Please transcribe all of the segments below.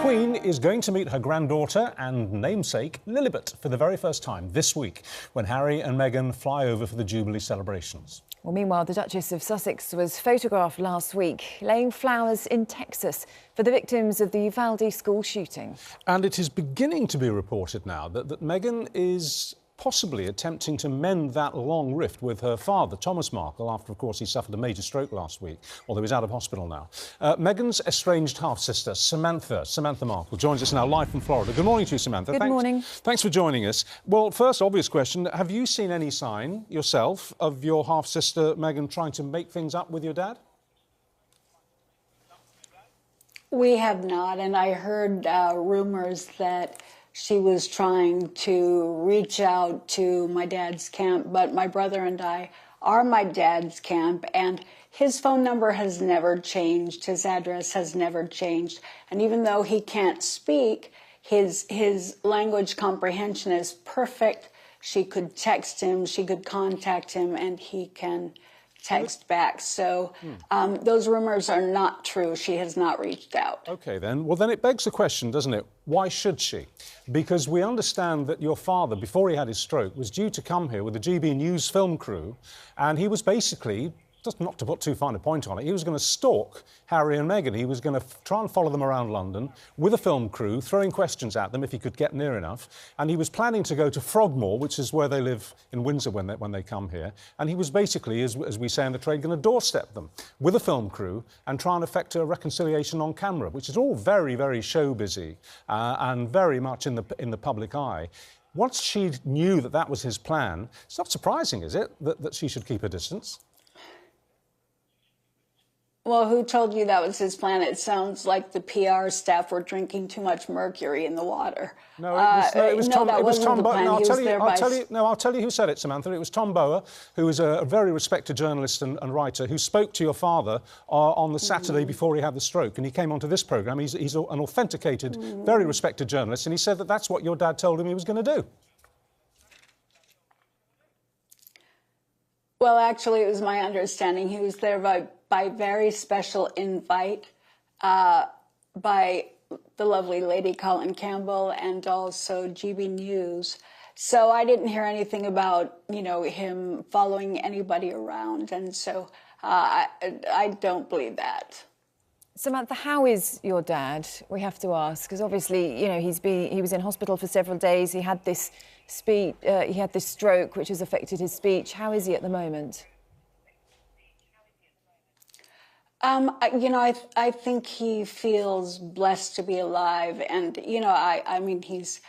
Queen is going to meet her granddaughter and namesake Lilibet for the very first time this week when Harry and Meghan fly over for the Jubilee celebrations. Well, meanwhile, the Duchess of Sussex was photographed last week laying flowers in Texas for the victims of the Uvalde school shooting. And it is beginning to be reported now that Meghan is possibly attempting to mend that long rift with her father, Thomas Markle, after, of course, he suffered a major stroke last week, although he's out of hospital now. Meghan's estranged half-sister, Samantha Markle, joins us now live from Florida. Good morning to you, Samantha. Good morning. Thanks for joining us. Well, first, obvious question, have you seen any sign yourself of your half-sister, Meghan, trying to make things up with your dad? We have not, and I heard rumours that she was trying to reach out to my dad's camp, but my brother and I are my dad's camp, and his phone number has never changed, his address has never changed, and even though he can't speak, his language comprehension is perfect. She could text him, she could contact him, and he can text back. So those rumors are not true. She has not reached out. OK, then. Well, then it begs the question, doesn't it? Why should she? Because we understand that your father, before he had his stroke, was due to come here with the GB News film crew, and he was basically, just not to put too fine a point on it, he was going to stalk Harry and Meghan. He was going to try and follow them around London with a film crew, throwing questions at them if he could get near enough. And he was planning to go to Frogmore, which is where they live in Windsor when they come here. And he was basically, as we say in the trade, going to doorstep them with a film crew and try and effect a reconciliation on camera, which is all very, very show-busy and very much in the public eye. Once she knew that that was his plan, it's not surprising, is it, that she should keep her distance? Well, who told you that was his plan? It sounds like the PR staff were drinking too much mercury in the water. No, it was Tom. That wasn't the plan. I'll tell you who said it, Samantha. It was Tom Bower, who is a very respected journalist and writer, who spoke to your father on the Saturday before he had the stroke, and he came onto this programme. He's an authenticated, very respected journalist, and he said that that's what your dad told him he was going to do. Well, actually, it was my understanding he was there by very special invite by the lovely lady Colin Campbell and also GB News. So I didn't hear anything about, you know, him following anybody around. And so I don't believe that. Samantha, how is your dad? We have to ask, because obviously, you know, he was in hospital for several days. He had this stroke, which has affected his speech. How is he at the moment? You know, I think he feels blessed to be alive, and you know, I mean, he's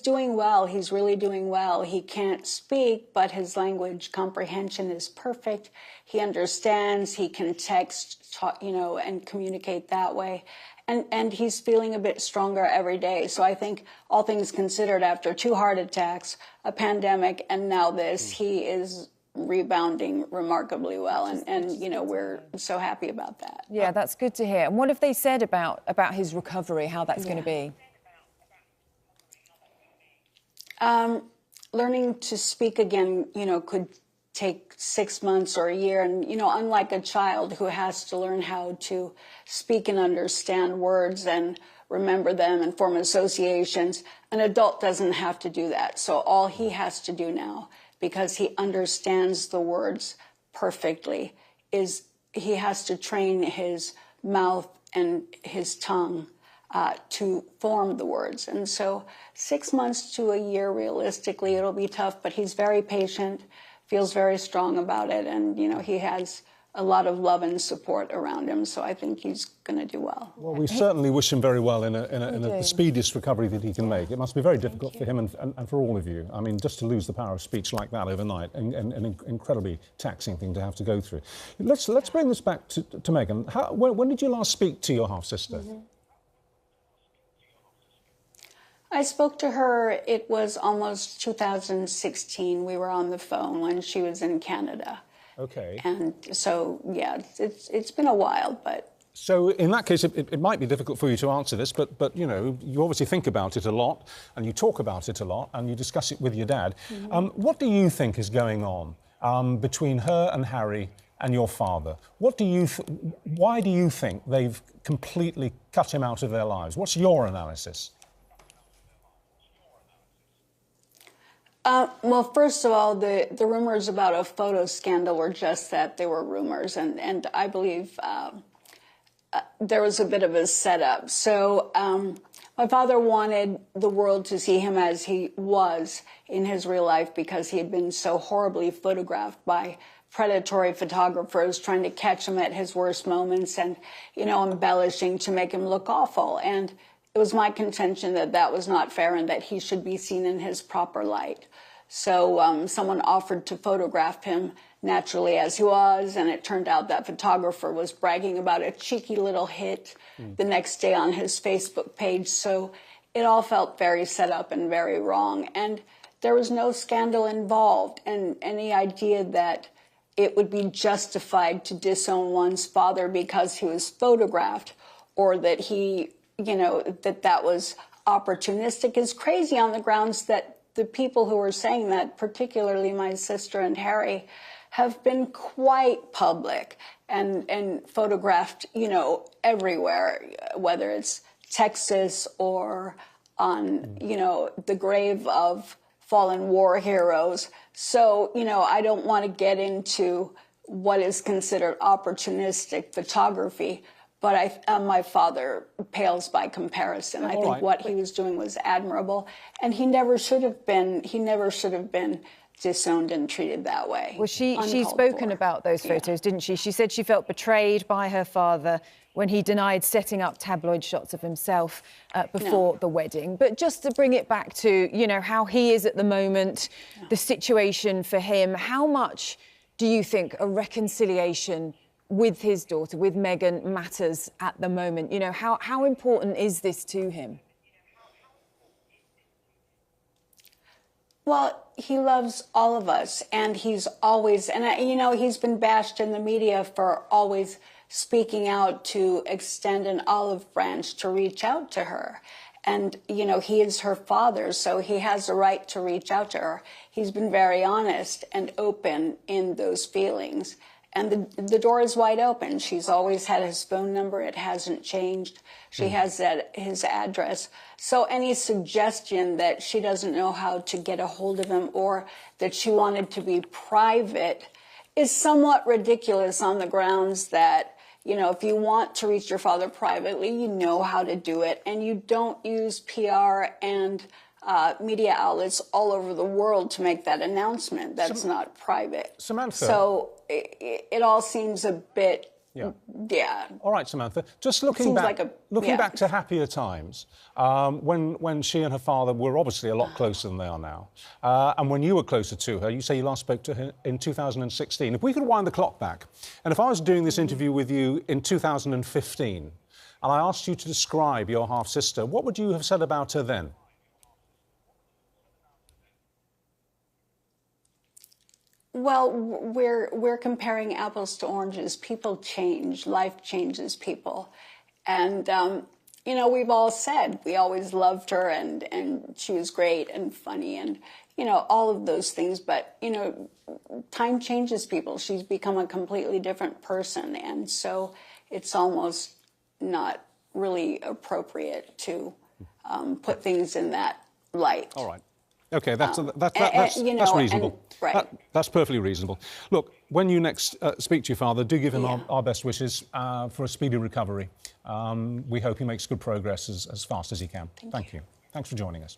doing well. He's really doing well. He can't speak, but his language comprehension is perfect. He understands. He can text, talk, you know, and communicate that way. And he's feeling a bit stronger every day. So I think, all things considered, after 2 heart attacks, a pandemic, and now this, he is rebounding remarkably well, and you know, we're so happy about that. Yeah, that's good to hear. And what have they said about his recovery, how that's going to be? Learning to speak again, you know, could take 6 months or a year, and you know, unlike a child who has to learn how to speak and understand words and remember them and form associations, an adult doesn't have to do that. So all he has to do now, because he understands the words perfectly, is he has to train his mouth and his tongue to form the words. And so 6 months to a year, realistically, it'll be tough, but he's very patient, feels very strong about it, and, you know, he has a lot of love and support around him, so I think he's going to do well. Well, we certainly wish him very well in the speediest recovery that he can make. It must be very difficult for him and for all of you. I mean, just to lose the power of speech like that overnight, an incredibly taxing thing to have to go through. Let's bring this back to Meghan. When did you last speak to your half-sister? I spoke to her, it was almost 2016. We were on the phone when she was in Canada. Okay. And so, yeah, it's been a while, but... So, in that case, it might be difficult for you to answer this, but, you know, you obviously think about it a lot, and you talk about it a lot, and you discuss it with your dad. What do you think is going on between her and Harry and your father. Why do you think they've completely cut him out of their lives? What's your analysis? Well, first of all, the rumors about a photo scandal were just that. They were rumors, and I believe there was a bit of a setup. So my father wanted the world to see him as he was in his real life because he had been so horribly photographed by predatory photographers trying to catch him at his worst moments and, you know, embellishing to make him look awful. And it was my contention that that was not fair and that he should be seen in his proper light. So someone offered to photograph him naturally as he was, and it turned out that photographer was bragging about a cheeky little hit the next day on his Facebook page. So it all felt very set up and very wrong. And there was no scandal involved, and any idea that it would be justified to disown one's father because he was photographed, or that he, you know, that was opportunistic is crazy, on the grounds that the people who are saying that, particularly my sister and Harry, have been quite public and photographed, you know, everywhere, whether it's Texas or on, you know, the grave of fallen war heroes. So, you know, I don't want to get into what is considered opportunistic photography, but my father pales by comparison. I think what he was doing was admirable, and he never should have been disowned and treated that way. Well, she's spoken about those photos, didn't she? She said she felt betrayed by her father when he denied setting up tabloid shots of himself before the wedding. But just to bring it back to, you know, how he is at the moment, the situation for him, how much do you think a reconciliation with his daughter, with Meghan, matters at the moment? You know, how important is this to him? Well, he loves all of us, and he's always, and you know, he's been bashed in the media for always speaking out to extend an olive branch to reach out to her. And, you know, he is her father, so he has a right to reach out to her. He's been very honest and open in those feelings. And the door is wide open. She's always had his phone number. It hasn't changed. She has his address. So any suggestion that she doesn't know how to get a hold of him or that she wanted to be private is somewhat ridiculous, on the grounds that, you know, if you want to reach your father privately, you know how to do it. And you don't use PR and media outlets all over the world to make that announcement. That's not private. Samantha. So it all seems a bit, All right, Samantha. Just looking back, back to happier times, when she and her father were obviously a lot closer than they are now, and when you were closer to her, you say you last spoke to her in 2016. If we could wind the clock back, and if I was doing this interview with you in 2015, and I asked you to describe your half-sister, what would you have said about her then? Well, we're comparing apples to oranges. People change. Life changes people. And, you know, we've all said we always loved her and she was great and funny and, you know, all of those things. But, you know, time changes people. She's become a completely different person. And so it's almost not really appropriate to put things in that light. All right. OK, that's reasonable. That's perfectly reasonable. Look, when you next speak to your father, do give him our best wishes for a speedy recovery. We hope he makes good progress as fast as he can. Thank you. Thanks for joining us.